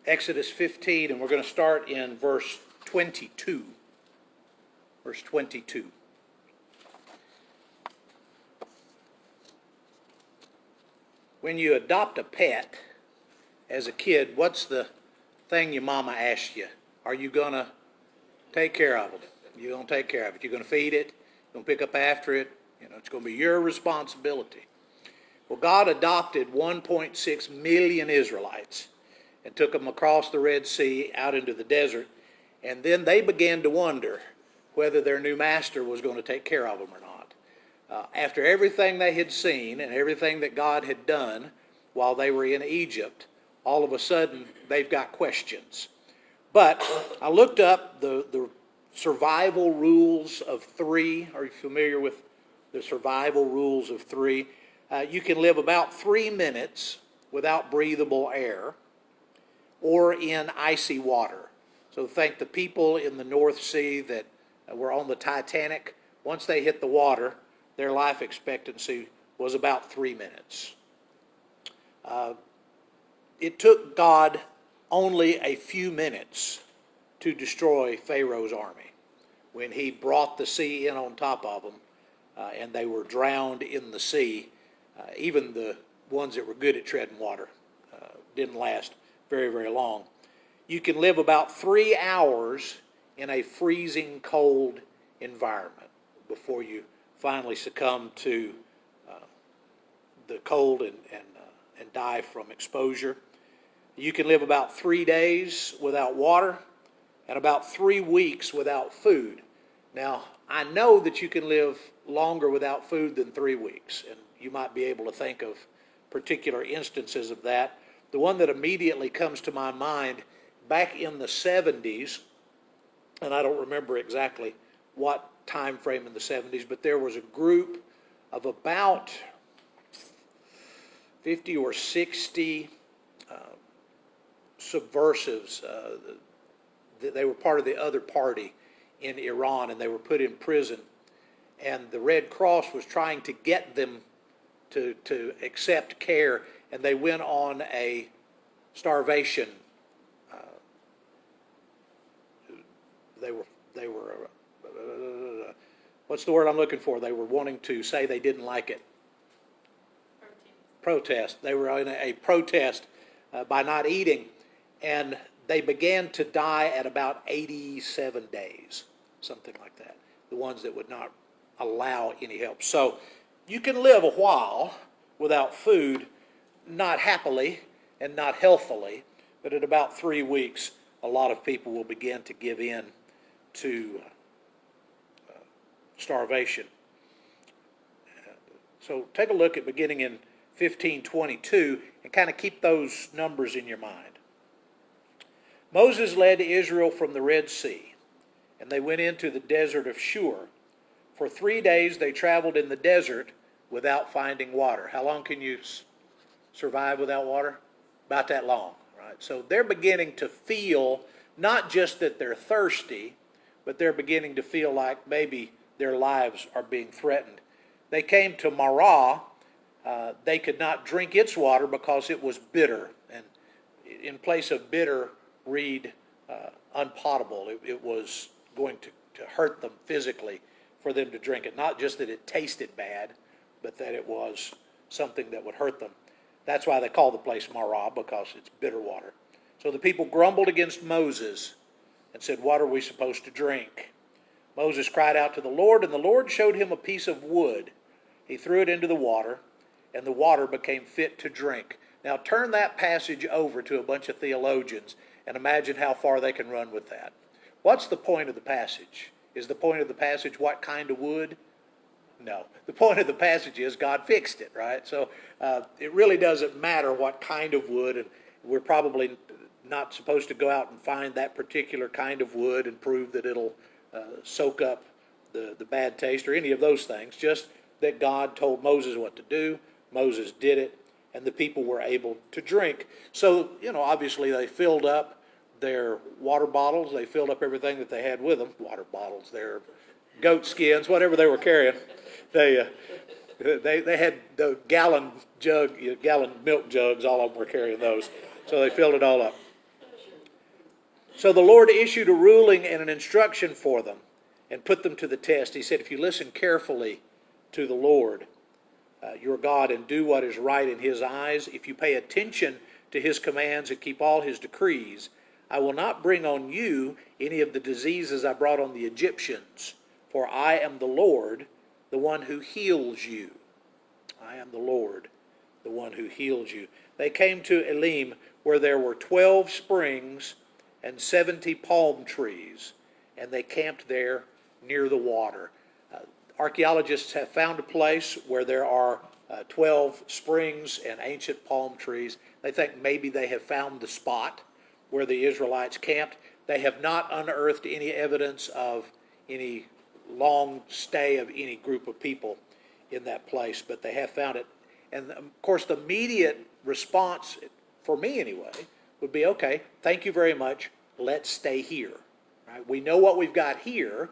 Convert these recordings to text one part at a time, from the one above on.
Exodus 15, and we're going to start in verse 22. Verse 22. When you adopt a pet as a kid, what's the thing your mama asks you? Are you going to take care of it? You're going to take care of it. You're going to feed it. You're going to pick up after it. It's going to be your responsibility. Well, God adopted 1.6 million Israelites and took them across the Red Sea out into the desert. And then they began to wonder whether their new master was going to take care of them or not. After everything they had seen and everything that God had done while they were in Egypt, all of a sudden they've got questions. But I looked up the survival rules of three. Are you familiar with the survival rules of three? You can live about 3 minutes without breathable air or in icy water. So think the people in the North Sea that were on the Titanic, once they hit the water, their life expectancy was about 3 minutes. It took God only a few minutes to destroy Pharaoh's army when he brought the sea in on top of them and they were drowned in the sea. Even the ones that were good at treading water didn't last very, very long. You can live about 3 hours in a freezing cold environment before you finally succumb to the cold and die from exposure. You can live about 3 days without water and about 3 weeks without food. Now, I know that you can live longer without food than 3 weeks, and you might be able to think of particular instances of that. The one that immediately comes to my mind, back in the 70s, and I don't remember exactly what time frame in the 70s, but there was a group of about 50 or 60 subversives. They were part of the other party in Iran, and they were put in prison. And the Red Cross was trying to get them to accept care, and they went on a starvation. They were what's the word I'm looking for? They were wanting to say they didn't like it. Protest. They were in a protest by not eating, and they began to die at about 87 days, something like that. The ones that would not allow any help. So you can live a while without food, not happily and not healthily, but at about 3 weeks, a lot of people will begin to give in to starvation. So take a look at beginning in 15:22 and kind of keep those numbers in your mind. Moses led Israel from the Red Sea, and they went into the desert of Shur. For 3 days they traveled in the desert without finding water. How long can you survive without water? About that long, right? So they're beginning to feel not just that they're thirsty, but they're beginning to feel like maybe their lives are being threatened. They came to Marah. They could not drink its water because it was bitter. And in place of bitter, read unpotable. It was going to hurt them physically for them to drink it. Not just that it tasted bad, but that it was something that would hurt them. That's why they call the place Marah, because it's bitter water. So the people grumbled against Moses and said, "What are we supposed to drink?" Moses cried out to the Lord, and the Lord showed him a piece of wood. He threw it into the water, and the water became fit to drink. Now turn that passage over to a bunch of theologians and imagine how far they can run with that. What's the point of the passage? Is the point of the passage what kind of wood? No. The point of the passage is God fixed it, right? So it really doesn't matter what kind of wood, and we're probably not supposed to go out and find that particular kind of wood and prove that it'll soak up the bad taste or any of those things, just that God told Moses what to do. Moses did it, and the people were able to drink. So, obviously they filled up their water bottles. They filled up everything that they had with them. Water bottles, their goat skins, whatever they were carrying. They had the gallon milk jugs. All of them were carrying those. So they filled it all up. So the Lord issued a ruling and an instruction for them and put them to the test. He said, if you listen carefully to the Lord, your God, and do what is right in his eyes, if you pay attention to his commands and keep all his decrees, I will not bring on you any of the diseases I brought on the Egyptians, for I am the Lord, the one who heals you. I am the Lord, the one who heals you. They came to Elim, where there were 12 springs and 70 palm trees, and they camped there near the water. Archaeologists have found a place where there are 12 springs and ancient palm trees. They think maybe they have found the spot where the Israelites camped. They have not unearthed any evidence of any long stay of any group of people in that place, but they have found it. And of course, the immediate response, for me anyway, would be, okay, thank you very much, let's stay here. Right? We know what we've got here.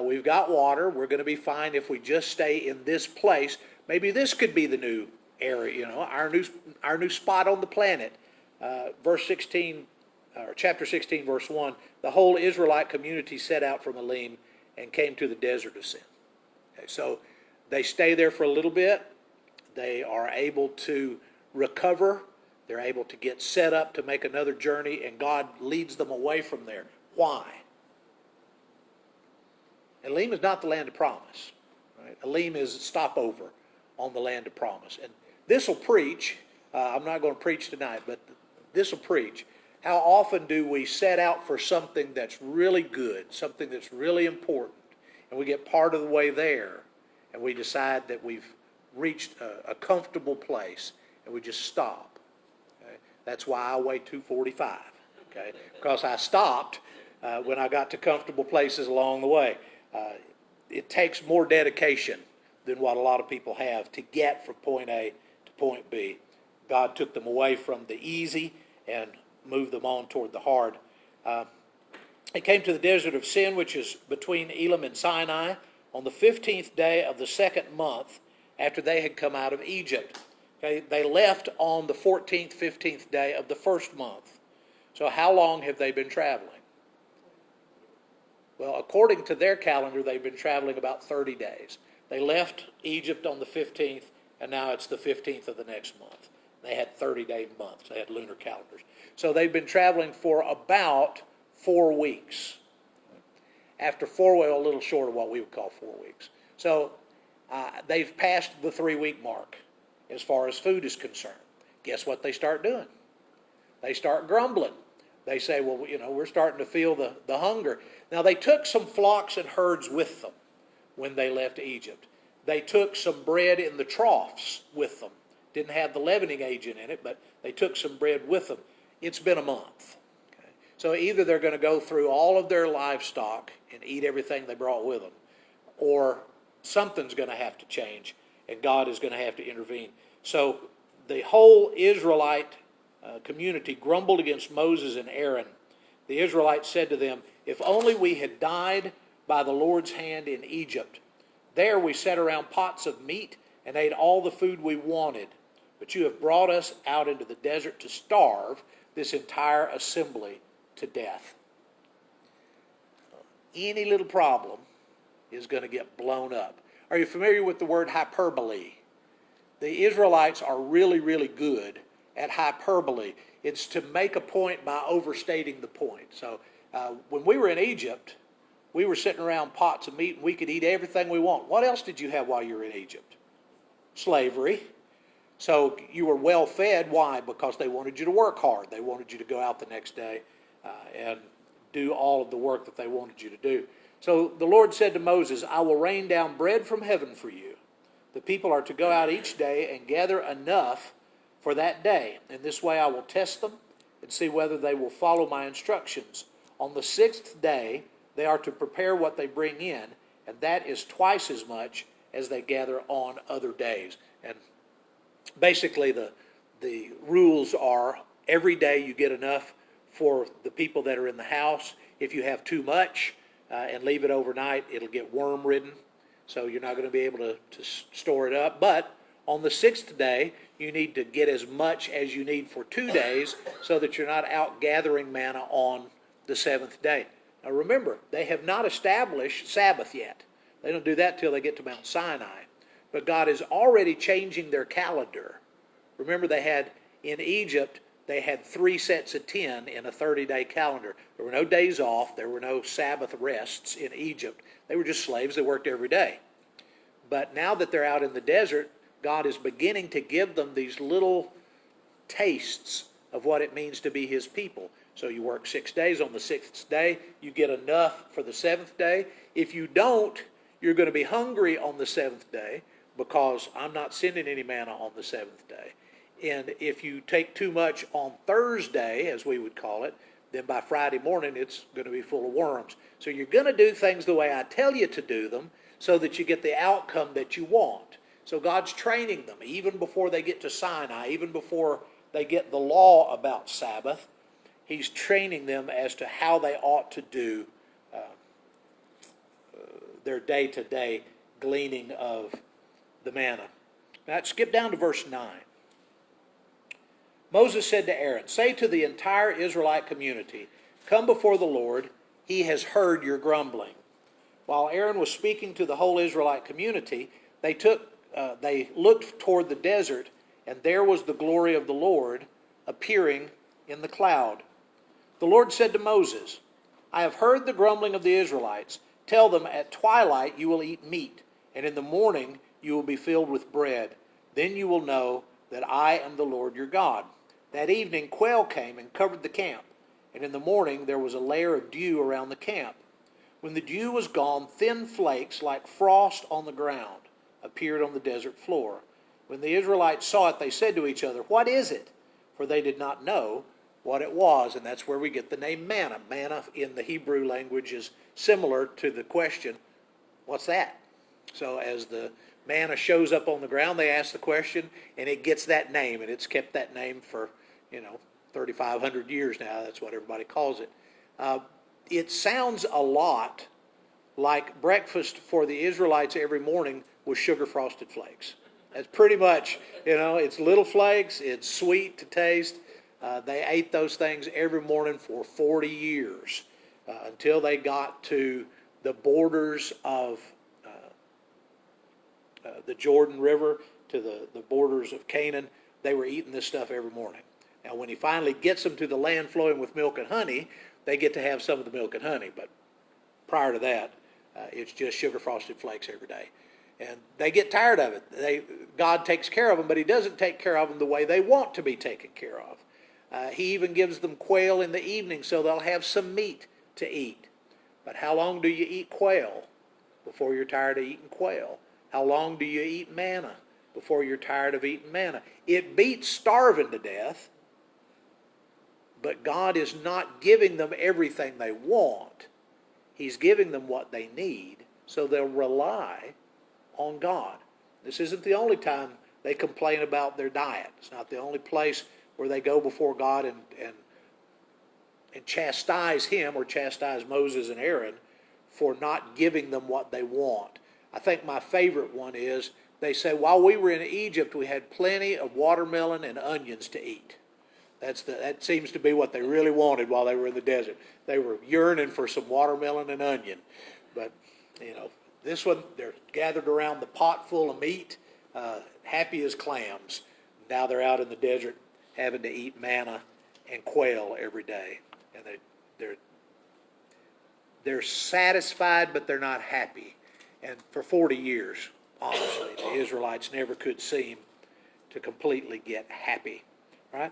We've got water. We're going to be fine if we just stay in this place. Maybe this could be the new area, our new spot on the planet. Verse 16, or chapter 16, verse 1, the whole Israelite community set out from Elim and came to the desert of Sin. Okay, so they stay there for a little bit. They are able to recover. They're able to get set up to make another journey, and God leads them away from there. Why? Elim is not the land of promise. Right? Elim is a stopover on the land of promise. And this will preach. I'm not going to preach tonight, but this will preach. How often do we set out for something that's really good, something that's really important, and we get part of the way there, and we decide that we've reached a comfortable place, and we just stop. Okay? That's why I weigh 245, okay? Because I stopped when I got to comfortable places along the way. It takes more dedication than what a lot of people have to get from point A to point B. God took them away from the easy and moved them on toward the hard. They came to the desert of Sin, which is between Elim and Sinai, on the 15th day of the second month after they had come out of Egypt. Okay, they left on the 14th, 15th day of the first month. So how long have they been traveling? Well, according to their calendar, they've been traveling about 30 days. They left Egypt on the 15th, and now it's the 15th of the next month. They had 30-day months. They had lunar calendars. So they've been traveling for about 4 weeks. After 4 weeks, a little short of what we would call 4 weeks. So they've passed the 3-week mark as far as food is concerned. Guess what they start doing? They start grumbling. They say, well, we're starting to feel the hunger. Now, they took some flocks and herds with them when they left Egypt. They took some bread in the troughs with them. Didn't have the leavening agent in it, but they took some bread with them. It's been a month. Okay? So either they're going to go through all of their livestock and eat everything they brought with them, or something's going to have to change, and God is going to have to intervene. So the whole Israelite community grumbled against Moses and Aaron. The Israelites said to them, if only we had died by the Lord's hand in Egypt. There we sat around pots of meat and ate all the food we wanted. But you have brought us out into the desert to starve this entire assembly to death. Any little problem is going to get blown up. Are you familiar with the word hyperbole? The Israelites are really, really good at hyperbole. It's to make a point by overstating the point. So when we were in Egypt, we were sitting around pots of meat and we could eat everything we want. What else did you have while you were in Egypt? Slavery. So you were well fed. Why? Because they wanted you to work hard. They wanted you to go out the next day and do all of the work that they wanted you to do. So the Lord said to Moses, I will rain down bread from heaven for you. The people are to go out each day and gather enough for that day. In this way I will test them and see whether they will follow my instructions. On the 6th day they are to prepare what they bring in, and that is twice as much as they gather on other days. And basically the rules are every day you get enough for the people that are in the house. If you have too much and leave it overnight, it'll get worm-ridden, so you're not going to be able to store it up. But on the 6th day, you need to get as much as you need for 2 days so that you're not out gathering manna on the seventh day. Now remember, they have not established Sabbath yet. They don't do that till they get to Mount Sinai. But God is already changing their calendar. Remember, in Egypt, they had 3 sets of 10 in a 30-day calendar. There were no days off. There were no Sabbath rests in Egypt. They were just slaves. They worked every day. But now that they're out in the desert, God is beginning to give them these little tastes of what it means to be his people. So you work 6 days. On the 6th day, you get enough for the 7th day. If you don't, you're going to be hungry on the 7th day, because I'm not sending any manna on the 7th day. And if you take too much on Thursday, as we would call it, then by Friday morning it's going to be full of worms. So you're going to do things the way I tell you to do them so that you get the outcome that you want. So God's training them even before they get to Sinai, even before they get the law about Sabbath. He's training them as to how they ought to do their day-to-day gleaning of the manna. Now skip down to verse 9. Moses said to Aaron, "Say to the entire Israelite community, 'Come before the Lord, he has heard your grumbling.'" While Aaron was speaking to the whole Israelite community, they looked toward the desert, and there was the glory of the Lord appearing in the cloud. The Lord said to Moses, "I have heard the grumbling of the Israelites. Tell them, at twilight you will eat meat, and in the morning you will be filled with bread. Then you will know that I am the Lord your God." That evening quail came and covered the camp, and in the morning there was a layer of dew around the camp. When the dew was gone, thin flakes like frost on the ground appeared on the desert floor. When the Israelites saw it, they said to each other, "What is it?" For they did not know what it was, and that's where we get the name manna. Manna in the Hebrew language is similar to the question, "What's that?" So as the manna shows up on the ground, they ask the question, and it gets that name, and it's kept that name for 3,500 years now. That's what everybody calls it. It sounds a lot like breakfast for the Israelites every morning was sugar frosted flakes. That's pretty much, it's little flakes, it's sweet to taste. They ate those things every morning for 40 years until they got to the borders of the Jordan River, to the borders of Canaan. They were eating this stuff every morning. Now, when he finally gets them to the land flowing with milk and honey, they get to have some of the milk and honey. But prior to that, it's just sugar frosted flakes every day. And they get tired of it. God takes care of them, but he doesn't take care of them the way they want to be taken care of. He even gives them quail in the evening so they'll have some meat to eat. But how long do you eat quail before you're tired of eating quail? How long do you eat manna before you're tired of eating manna? It beats starving to death, but God is not giving them everything they want. He's giving them what they need, so they'll rely on God. This isn't the only time they complain about their diet. It's not the only place where they go before God and chastise him or chastise Moses and Aaron for not giving them what they want. I think my favorite one is, they say, while we were in Egypt, we had plenty of watermelon and onions to eat. That seems to be what they really wanted while they were in the desert. They were yearning for some watermelon and onion. But, this one, they're gathered around the pot full of meat, happy as clams. Now they're out in the desert having to eat manna and quail every day. And they're satisfied, but they're not happy. And for 40 years, honestly, the Israelites never could seem to completely get happy. Right?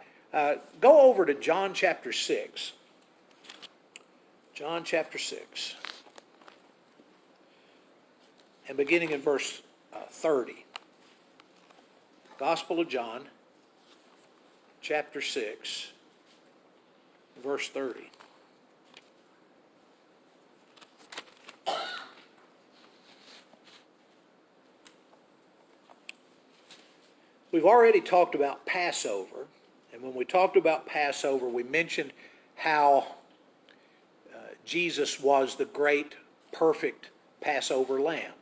Go over to John chapter 6. John chapter 6. And beginning in verse 30. Gospel of John, chapter 6, verse 30. We've already talked about Passover, and when we talked about Passover, we mentioned how Jesus was the great, perfect Passover lamb.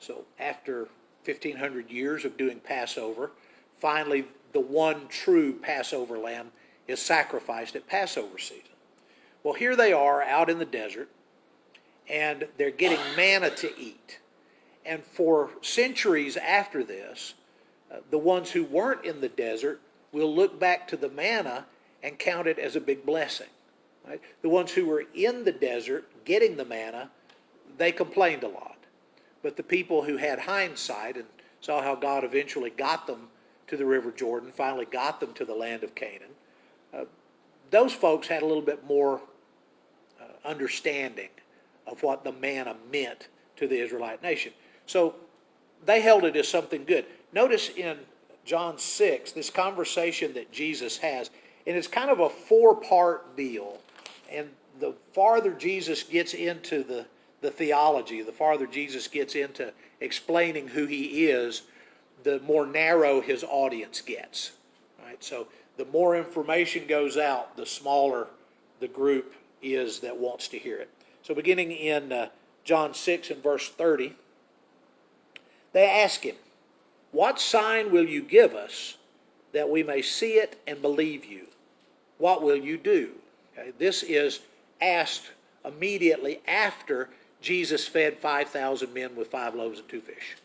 So after 1,500 years of doing Passover, finally the one true Passover lamb is sacrificed at Passover season. Well, here they are out in the desert, and they're getting manna to eat. And for centuries after this, the ones who weren't in the desert will look back to the manna and count it as a big blessing. Right? The ones who were in the desert getting the manna, they complained a lot. But the people who had hindsight and saw how God eventually got them to the River Jordan, finally got them to the land of Canaan, those folks had a little bit more understanding of what the manna meant to the Israelite nation. So they held it as something good. Notice in John 6, this conversation that Jesus has, and it's kind of a four-part deal. And the farther Jesus gets into the theology, the farther Jesus gets into explaining who he is, the more narrow his audience gets. Right? So the more information goes out, the smaller the group is that wants to hear it. So beginning in John 6 and verse 30, they ask him, "What sign will you give us that we may see it and believe you? What will you do?" Okay, this is asked immediately after Jesus fed 5,000 men with 5 loaves and 2 fish.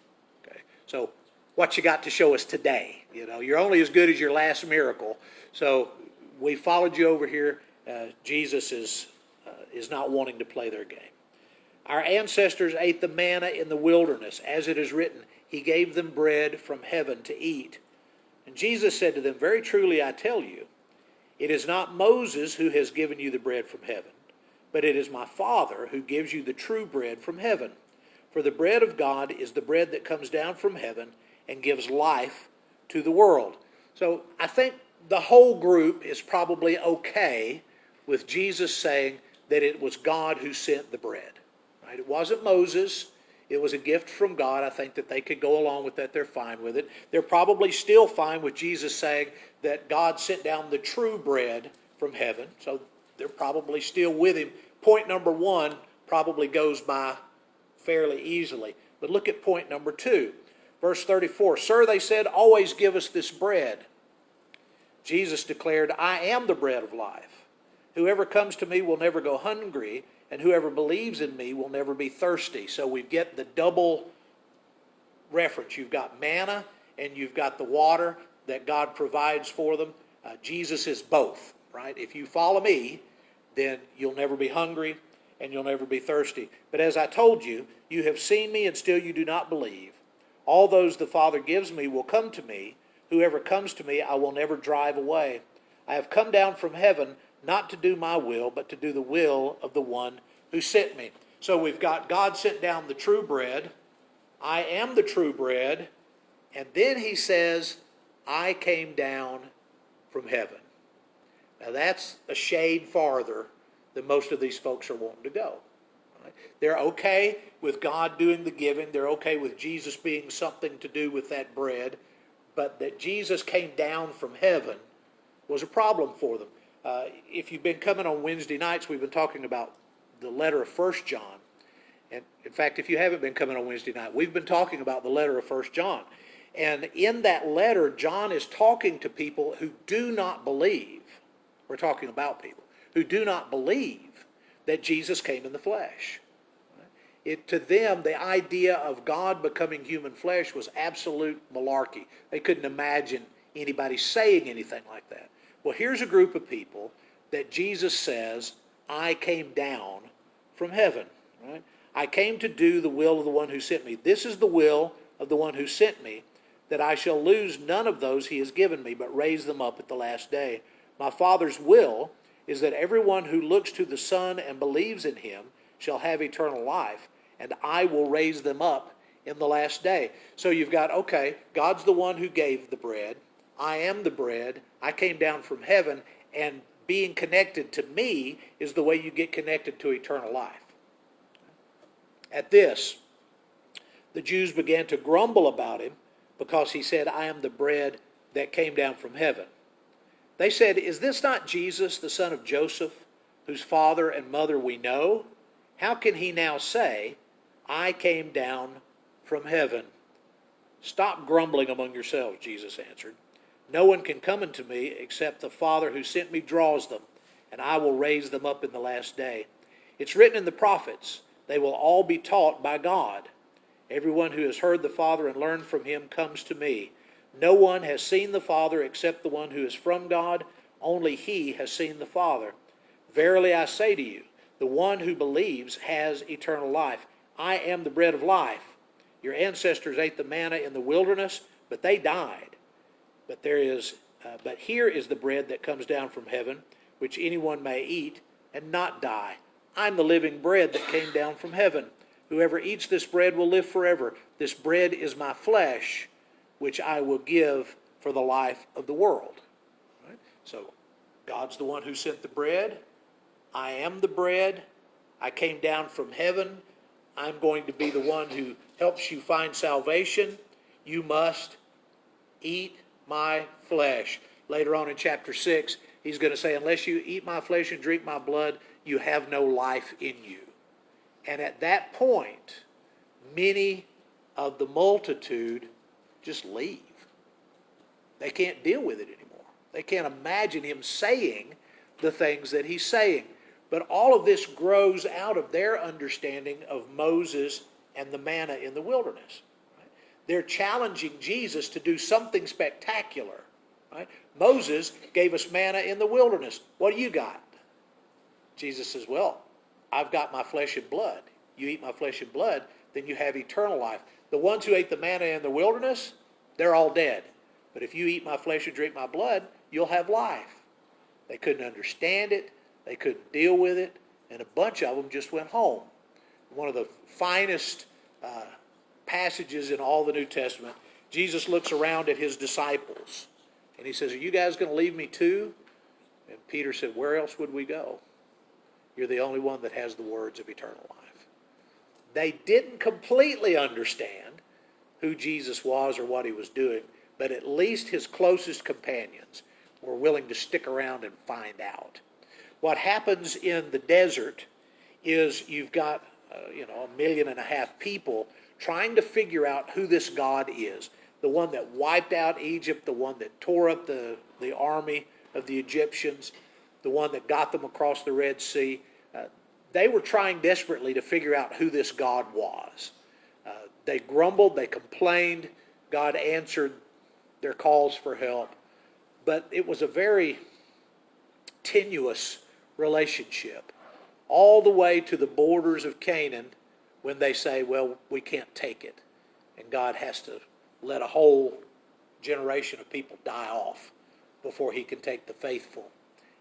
Okay, so what you got to show us today? You know, you're only as good as your last miracle. So we followed you over here. Jesus is not wanting to play their game. Our ancestors ate the manna in the wilderness, as it is written, he gave them bread from heaven to eat. And Jesus said to them, "Very truly I tell you, it is not Moses who has given you the bread from heaven, but it is my Father who gives you the true bread from heaven. For the bread of God is the bread that comes down from heaven and gives life to the world." So I think the whole group is probably okay with Jesus saying that it was God who sent the bread. Right? It wasn't Moses. It was a gift from God. I think that they could go along with that. They're fine with it. They're probably still fine with Jesus saying that God sent down the true bread from heaven. So they're probably still with him. Point number 1 probably goes by fairly easily. But look at point number 2. Verse 34, "Sir," they said, "always give us this bread." Jesus declared, "I am the bread of life. Whoever comes to me will never go hungry, and whoever believes in me will never be thirsty." So we get the double reference. You've got manna and you've got the water that God provides for them. Jesus is both, right? If you follow me, then you'll never be hungry and you'll never be thirsty. But as I told you, you have seen me and still you do not believe. All those the Father gives me will come to me. Whoever comes to me, I will never drive away. I have come down from heaven not to do my will, but to do the will of the one who sent me. So we've got God sent down the true bread. I am the true bread. And then he says, I came down from heaven. Now that's a shade farther than most of these folks are wanting to go. Right? They're okay with God doing the giving. They're okay with Jesus being something to do with that bread. But that Jesus came down from heaven was a problem for them. If you've been coming on Wednesday nights, we've been talking about the letter of 1 John. And in fact, if you haven't been coming on Wednesday night, we've been talking about the letter of 1 John. And in that letter, John is talking to people who do not believe. We're talking about people who do not believe that Jesus came in the flesh. To them, the idea of God becoming human flesh was absolute malarkey. They couldn't imagine anybody saying anything like that. Well, here's a group of people that Jesus says, I came down from heaven. Right? I came to do the will of the one who sent me. This is the will of the one who sent me, that I shall lose none of those he has given me, but raise them up at the last day. My Father's will is that everyone who looks to the Son and believes in him shall have eternal life, and I will raise them up in the last day. So you've got, okay, God's the one who gave the bread. I am the bread. I came down from heaven, and being connected to me is the way you get connected to eternal life. At this, the Jews began to grumble about him because he said, I am the bread that came down from heaven. They said, is this not Jesus, the son of Joseph, whose father and mother we know? How can he now say, I came down from heaven? Stop grumbling among yourselves, Jesus answered. No one can come unto me except the Father who sent me draws them, and I will raise them up in the last day. It's written in the prophets, they will all be taught by God. Everyone who has heard the Father and learned from him comes to me. No one has seen the Father except the one who is from God. Only he has seen the Father. Verily I say to you, the one who believes has eternal life. I am the bread of life. Your ancestors ate the manna in the wilderness, but they died. But here is the bread that comes down from heaven, which anyone may eat and not die. I'm the living bread that came down from heaven. Whoever eats this bread will live forever. This bread is my flesh, which I will give for the life of the world. Right? So God's the one who sent the bread. I am the bread. I came down from heaven. I'm going to be the one who helps you find salvation. You must eat my flesh. Later on in chapter 6, he's going to say, unless you eat my flesh and drink my blood, you have no life in you. And at that point, many of the multitude just leave. They can't deal with it anymore. They can't imagine him saying the things that he's saying. But all of this grows out of their understanding of Moses and the manna in the wilderness. Right? They're challenging Jesus to do something spectacular. Right? Moses gave us manna in the wilderness. What do you got? Jesus says, well, I've got my flesh and blood. You eat my flesh and blood, then you have eternal life. The ones who ate the manna in the wilderness, they're all dead. But if you eat my flesh and drink my blood, you'll have life. They couldn't understand it. They couldn't deal with it. And a bunch of them just went home. One of the finest passages in all the New Testament, Jesus looks around at his disciples. And he says, are you guys going to leave me too? And Peter said, where else would we go? You're the only one that has the words of eternal life. They didn't completely understand who Jesus was or what he was doing, but at least his closest companions were willing to stick around and find out. What happens in the desert is you've got 1.5 million people trying to figure out who this God is. The one that wiped out Egypt, the one that tore up the army of the Egyptians, the one that got them across the Red Sea. They were trying desperately to figure out who this God was. They grumbled, they complained. God answered their calls for help. But it was a very tenuous relationship, all the way to the borders of Canaan when they say, well, we can't take it. And God has to let a whole generation of people die off before he can take the faithful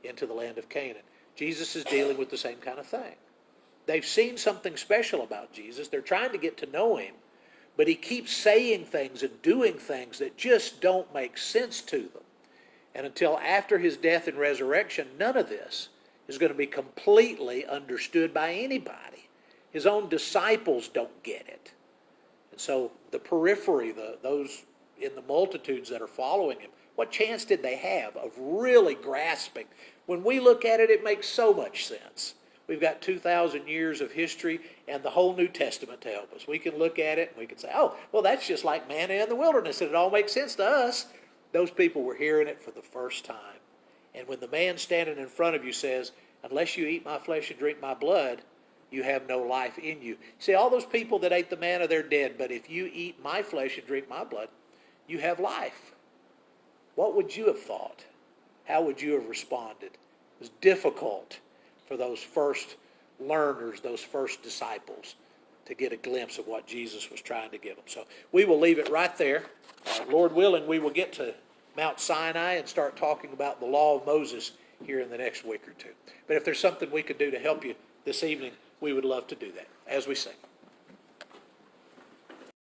into the land of Canaan. Jesus is dealing with the same kind of thing. They've seen something special about Jesus. They're trying to get to know him, but he keeps saying things and doing things that just don't make sense to them. And until after his death and resurrection, none of this is going to be completely understood by anybody. His own disciples don't get it. And so the periphery, those in the multitudes that are following him, what chance did they have of really grasping? When we look at it, it makes so much sense. We've got 2,000 years of history and the whole New Testament to help us. We can look at it and we can say, oh, well, that's just like manna in the wilderness, and it all makes sense to us. Those people were hearing it for the first time. And when the man standing in front of you says, unless you eat my flesh and drink my blood, you have no life in you. See, all those people that ate the manna, they're dead. But if you eat my flesh and drink my blood, you have life. What would you have thought? How would you have responded? It was difficult for those first learners, those first disciples, to get a glimpse of what Jesus was trying to give them. So we will leave it right there. Lord willing, we will get to Mount Sinai and start talking about the law of Moses here in the next week or two. But if there's something we could do to help you this evening, we would love to do that as we sing.